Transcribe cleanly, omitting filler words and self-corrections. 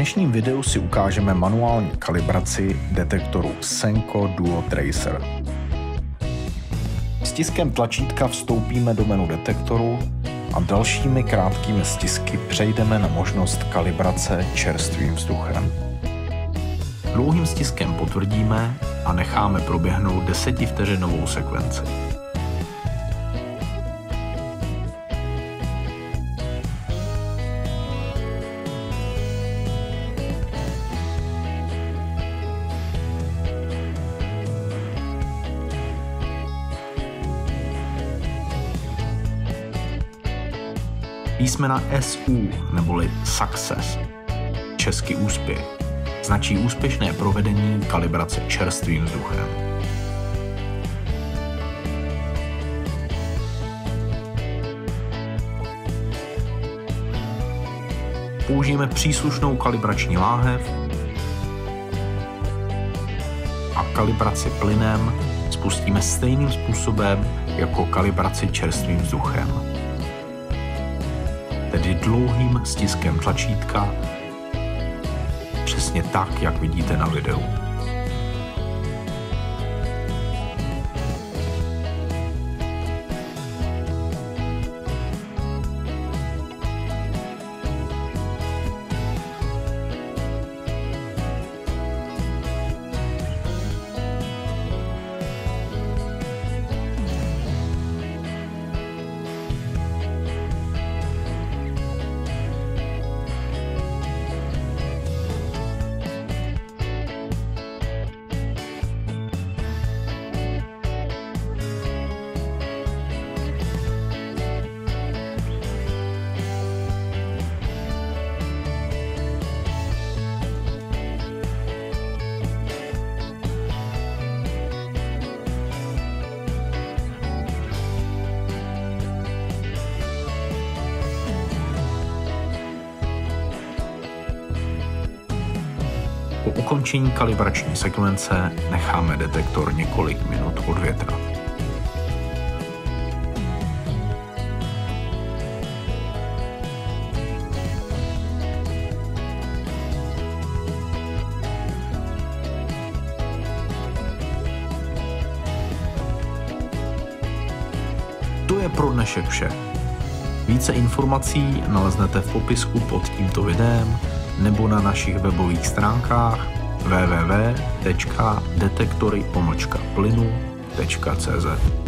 dnešním videu si ukážeme manuální kalibraci detektoru Senko Duo Tracer. Stiskem tlačítka vstoupíme do menu detektoru a dalšími krátkými stisky přejdeme na možnost kalibrace čerstvým vzduchem. Dlouhým stiskem potvrdíme a necháme proběhnout 10vteřinovou sekvenci. Písmena SU neboli Success, česky úspěch, značí úspěšné provedení kalibrace čerstvým vzduchem. Použijeme příslušnou kalibrační láhev a kalibraci plynem spustíme stejným způsobem jako kalibraci čerstvým vzduchem. Tedy dlouhým stiskem tlačítka, přesně tak, jak vidíte na videu. Po ukončení kalibrační sekvence necháme detektor několik minut odvětrat. To je pro dnešek vše. Více informací naleznete v popisku pod tímto videem nebo na našich webových stránkách www.detektory-plynu.cz.